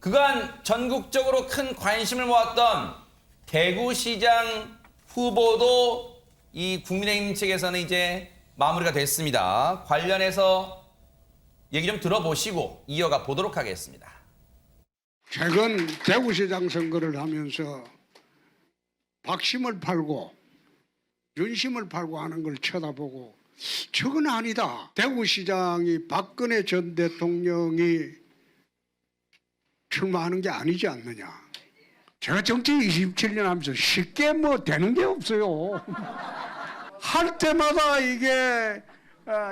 그간 전국적으로 큰 관심을 모았던 대구시장 후보도 이 국민의힘 측에서는 이제 마무리가 됐습니다. 관련해서 얘기 좀 들어보시고 이어가 보도록 하겠습니다. 최근 대구시장 선거를 하면서 박심을 팔고 윤심을 팔고 하는 걸 쳐다보고 저건 아니다. 대구시장이 박근혜 전 대통령이 출마하는 게 아니지 않느냐. 제가 정치 27년 하면서 쉽게 뭐 되는 게 없어요. 할 때마다 이게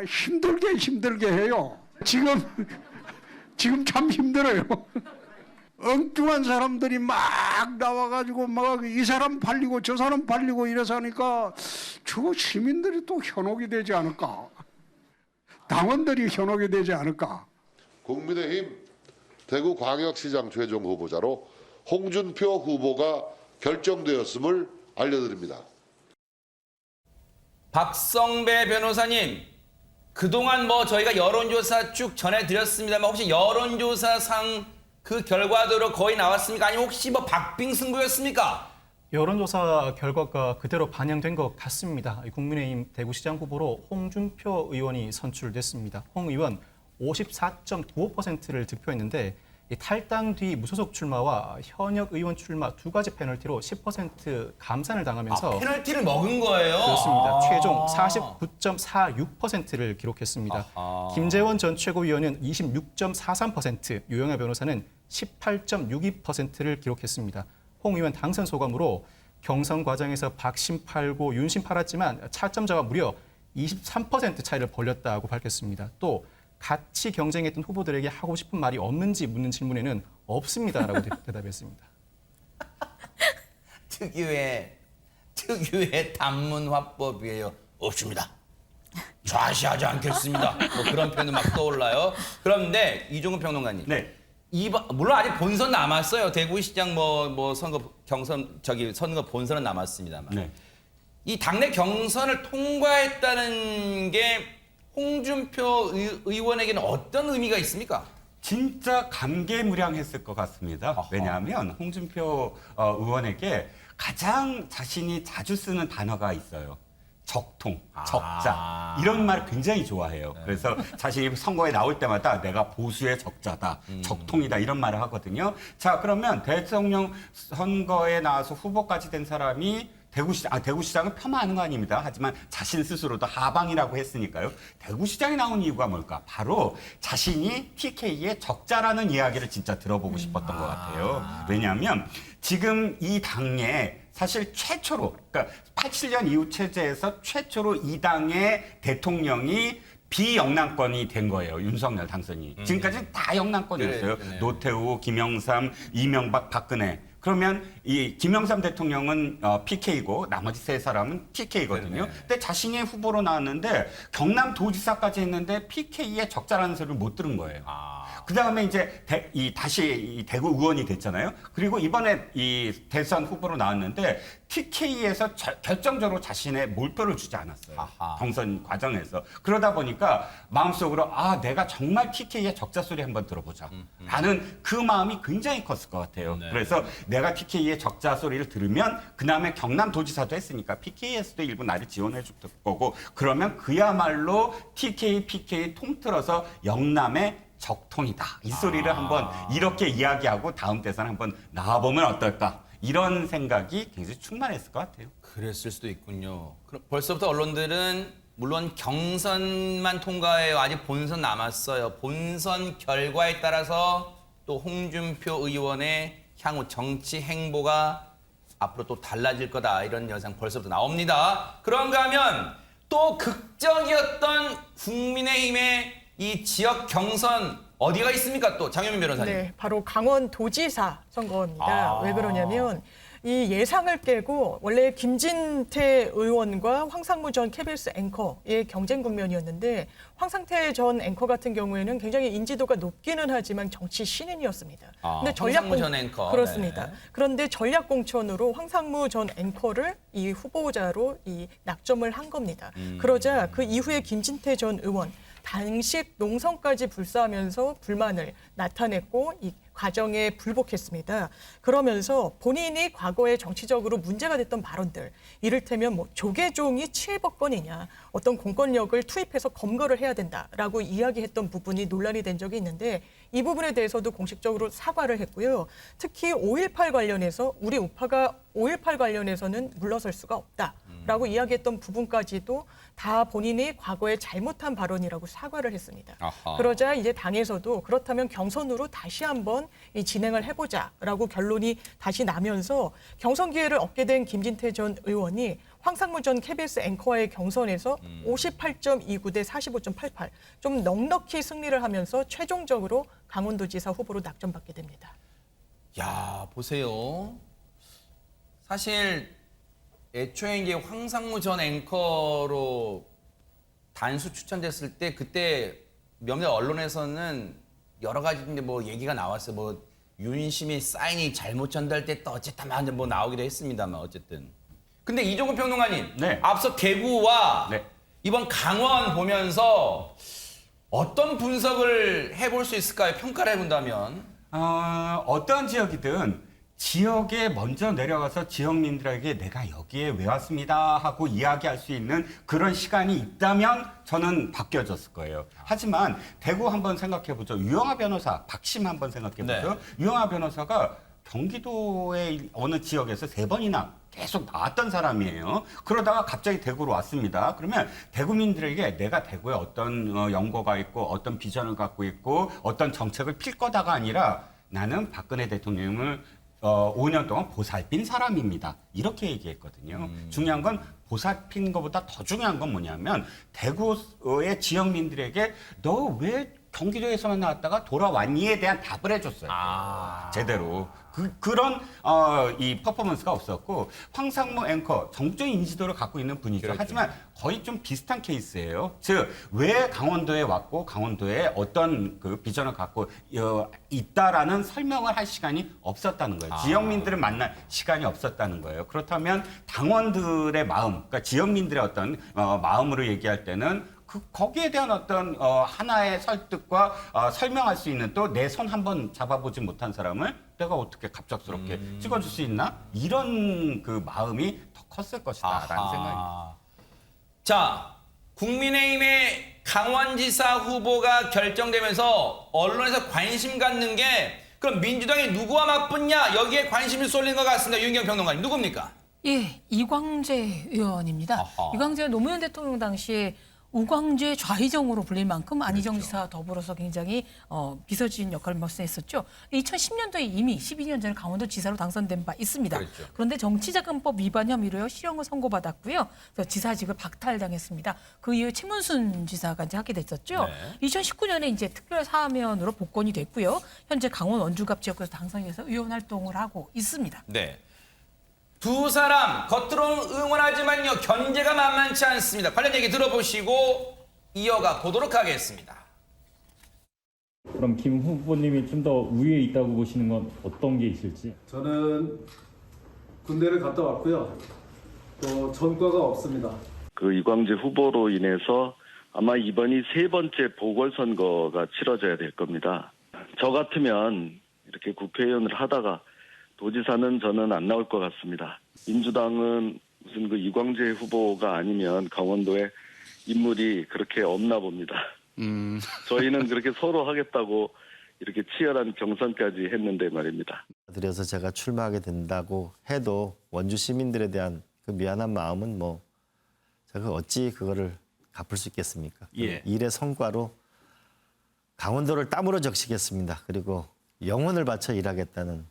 힘들게 해요. 지금 참 힘들어요. 엉뚱한 사람들이 막 나와가지고 막 이 사람 팔리고 저 사람 팔리고 이래서 하니까 저 시민들이 또 현혹이 되지 않을까. 당원들이 현혹이 되지 않을까. 국민의힘 대구광역시장 최종 후보자로 홍준표 후보가 결정되었음을 알려드립니다. 박성배 변호사님, 그동안 뭐 저희가 여론조사 쭉 전해드렸습니다만 혹시 여론조사상 그 결과대로 거의 나왔습니까? 아니면 혹시 뭐 박빙승부였습니까? 여론조사 결과가 그대로 반영된 것 같습니다. 국민의힘 대구시장 후보로 홍준표 의원이 선출됐습니다. 홍 의원 54.95%를 득표했는데 탈당 뒤 무소속 출마와 현역 의원 출마 두 가지 페널티로 10% 감산을 당하면서 페널티를 먹은 거예요? 그렇습니다. 최종 49.46%를 기록했습니다. 김재원 전 최고위원은 26.43%, 유영하 변호사는 18.62%를 기록했습니다. 홍 의원 당선 소감으로 경선 과정에서 박심 팔고 윤심 팔았지만 차점자가 무려 23% 차이를 벌렸다고 밝혔습니다. 또 같이 경쟁했던 후보들에게 하고 싶은 말이 없는지 묻는 질문에는 없습니다라고 대답했습니다. 특유의 단문 화법이에요. 없습니다. 좌시하지 않겠습니다. 뭐 그런 표현도 막 떠올라요. 그런데 이종훈 평론가님. 네. 물론 아직 본선 남았어요. 대구시장 뭐 선거 선거 본선은 남았습니다만. 네. 이 당내 경선을 통과했다는 게 홍준표 의원에게는 어떤 의미가 있습니까? 진짜 감개무량했을 것 같습니다. 아하. 왜냐하면 홍준표 의원에게 가장 자신이 자주 쓰는 단어가 있어요. 적통, 적자. 이런 말을 굉장히 좋아해요. 그래서 자신이 선거에 나올 때마다 내가 보수의 적자다, 적통이다 이런 말을 하거든요. 자, 그러면 대통령 선거에 나와서 후보까지 된 사람이 대구시장은 폄하하는 거 아닙니다. 하지만 자신 스스로도 하방이라고 했으니까요. 대구시장에 나온 이유가 뭘까? 바로 자신이 TK의 적자라는 이야기를 진짜 들어보고 싶었던 것 같아요. 왜냐하면 지금 이 당에 사실 최초로, 그러니까 87년 이후 체제에서 최초로 이 당의 대통령이 비영남권이 된 거예요. 윤석열 당선이. 지금까지는 다 영남권이었어요. 그래. 노태우, 김영삼, 이명박, 박근혜. 그러면 이 김영삼 대통령은 PK고 나머지 세 사람은 TK거든요. 근데 자신이 후보로 나왔는데 경남도지사까지 했는데 PK의 적자라는 소리를 못 들은 거예요. 그다음에 이제 다시 대구 의원이 됐잖아요. 그리고 이번에 이 대선 후보로 나왔는데 TK에서 결정적으로 자신의 몰표를 주지 않았어요. 아하. 경선 과정에서. 그러다 보니까 마음속으로 내가 정말 TK의 적자 소리 한번 들어보자. 라는 그 마음이 굉장히 컸을 것 같아요. 네. 그래서 내가 TK의 적자 소리를 들으면 그다음에 경남도지사도 했으니까 PK에서도 일부 나를 지원해 줄 거고 그러면 그야말로 TK, PK 통틀어서 영남의 적통이다. 이 소리를 한번 이렇게 이야기하고 다음 대선 한번 나와보면 어떨까. 이런 생각이 굉장히 충만했을 것 같아요. 그랬을 수도 있군요. 그럼 벌써부터 언론들은 물론 경선만 통과해요. 아직 본선 남았어요. 본선 결과에 따라서 또 홍준표 의원의 향후 정치 행보가 앞으로 또 달라질 거다. 이런 여상 벌써부터 나옵니다. 그런가 하면 또 극적이었던 국민의힘의 이 지역 경선 어디가 있습니까? 또 장현민 변호사님. 네, 바로 강원도지사 선거입니다. 왜 그러냐면 이 예상을 깨고 원래 김진태 의원과 황상무 전 KBS 앵커의 경쟁 국면이었는데 황상태 전 앵커 같은 경우에는 굉장히 인지도가 높기는 하지만 정치 신인이었습니다. 근데 황상무 전 앵커. 그렇습니다. 네. 그런데 전략 공천으로 황상무 전 앵커를 이 후보자로 이 낙점을 한 겁니다. 그러자 그 이후에 김진태 전 의원 당시 농성까지 불사하면서 불만을 나타냈고 이 과정에 불복했습니다. 그러면서 본인이 과거에 정치적으로 문제가 됐던 발언들, 이를테면 뭐 조계종이 치해법권이냐, 어떤 공권력을 투입해서 검거를 해야 된다라고 이야기했던 부분이 논란이 된 적이 있는데 이 부분에 대해서도 공식적으로 사과를 했고요. 특히 5.18 관련해서 우리 우파가 5.18 관련해서는 물러설 수가 없다라고 이야기했던 부분까지도 다 본인이 과거에 잘못한 발언이라고 사과를 했습니다. 아하. 그러자 이제 당에서도 그렇다면 경선으로 다시 한번 이 진행을 해보자라고 결론이 다시 나면서 경선 기회를 얻게 된 김진태 전 의원이 황상무 전 KBS 앵커와의 경선에서 58.29 대 45.88 좀 넉넉히 승리를 하면서 최종적으로 강원도지사 후보로 낙점받게 됩니다. 야, 보세요. 사실 애초에 이제 황상무 전 앵커로 단수 추천됐을 때 그때 몇몇 언론에서는 여러 가지 이제 뭐 얘기가 나왔어요. 뭐 윤심이 사인이 잘못 전달됐다 어쨌든 막 뭐 나오기도 했습니다만 어쨌든. 근데 이종근 평론가님, 네. 앞서 대구와 네. 이번 강원 보면서 어떤 분석을 해볼 수 있을까요? 평가를 해본다면. 어떠한 지역이든 지역에 먼저 내려가서 지역민들에게 내가 여기에 왜 왔습니다 하고 이야기할 수 있는 그런 시간이 있다면 저는 바뀌어졌을 거예요. 하지만 대구 한번 생각해보죠. 유영하 변호사, 박심 한번 생각해보죠. 네. 유영하 변호사가 경기도의 어느 지역에서 3번이나 계속 나왔던 사람이에요. 그러다가 갑자기 대구로 왔습니다. 그러면 대구민들에게 내가 대구에 어떤 연고가 있고 어떤 비전을 갖고 있고 어떤 정책을 필 거다가 아니라 나는 박근혜 대통령을 5년 동안 보살핀 사람입니다. 이렇게 얘기했거든요. 중요한 건 보살핀 것보다 더 중요한 건 뭐냐면 대구의 지역민들에게 너 왜 경기도에서만 나왔다가 돌아왔니에 대한 답을 해줬어요. 제대로. 그런 이 퍼포먼스가 없었고 황상무 앵커 정적인 인지도를 갖고 있는 분이죠. 그렇죠. 하지만 거의 좀 비슷한 케이스예요. 즉 왜 강원도에 왔고 강원도에 어떤 그 비전을 갖고 있다라는 설명을 할 시간이 없었다는 거예요. 지역민들을 만날 시간이 없었다는 거예요. 그렇다면 당원들의 마음, 그러니까 지역민들의 어떤 마음으로 얘기할 때는 거기에 대한 어떤 하나의 설득과 설명할 수 있는 또 내 손 한번 잡아보지 못한 사람을 내가 어떻게 갑작스럽게 찍어줄 수 있나? 이런 그 마음이 더 컸을 것이다라는 생각입니다. 자, 국민의힘의 강원지사 후보가 결정되면서 언론에서 관심 갖는 게 그럼 민주당이 누구와 맞붙냐 여기에 관심이 쏠린 것 같습니다. 윤경 평론가님 누굽니까? 예, 이광재 의원입니다. 아하. 이광재 노무현 대통령 당시에 우광재 좌의정으로 불릴 만큼 안희정 지사 더불어서 굉장히 비서진 역할을 맡았었죠. 2010년도에 이미 12년 전에 강원도 지사로 당선된 바 있습니다. 그렇죠. 그런데 정치자금법 위반 혐의로 실형을 선고받았고요. 그래서 지사직을 박탈당했습니다. 그 이후 최문순 지사가 이제 하게 됐었죠. 네. 2019년에 이제 특별 사면으로 복권이 됐고요. 현재 강원 원주갑 지역에서 당선돼서 의원 활동을 하고 있습니다. 네. 두 사람 겉으로는 응원하지만요 견제가 만만치 않습니다. 관련 얘기 들어보시고 이어가 보도록 하겠습니다. 그럼 김 후보님이 좀 더 우위에 있다고 보시는 건 어떤 게 있을지? 저는 군대를 갔다 왔고요. 또 전과가 없습니다. 그 이광재 후보로 인해서 아마 이번이 3번째 보궐선거가 치러져야 될 겁니다. 저 같으면 이렇게 국회의원을 하다가 도지사는 저는 안 나올 것 같습니다. 민주당은 무슨 그 이광재 후보가 아니면 강원도에 인물이 그렇게 없나 봅니다. 저희는 그렇게 서로 하겠다고 이렇게 치열한 경선까지 했는데 말입니다. 그래서 제가 출마하게 된다고 해도 원주 시민들에 대한 그 미안한 마음은 뭐 제가 어찌 그거를 갚을 수 있겠습니까? 예. 일의 성과로 강원도를 땀으로 적시겠습니다. 그리고 영혼을 바쳐 일하겠다는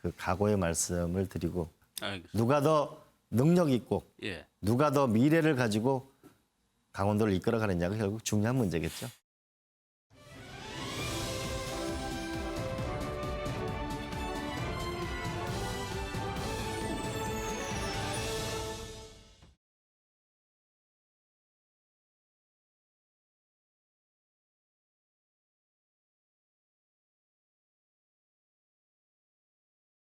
그 각오의 말씀을 드리고 알겠습니다. 누가 더 능력 있고 예. 누가 더 미래를 가지고 강원도를 이끌어가느냐가 결국 중요한 문제겠죠.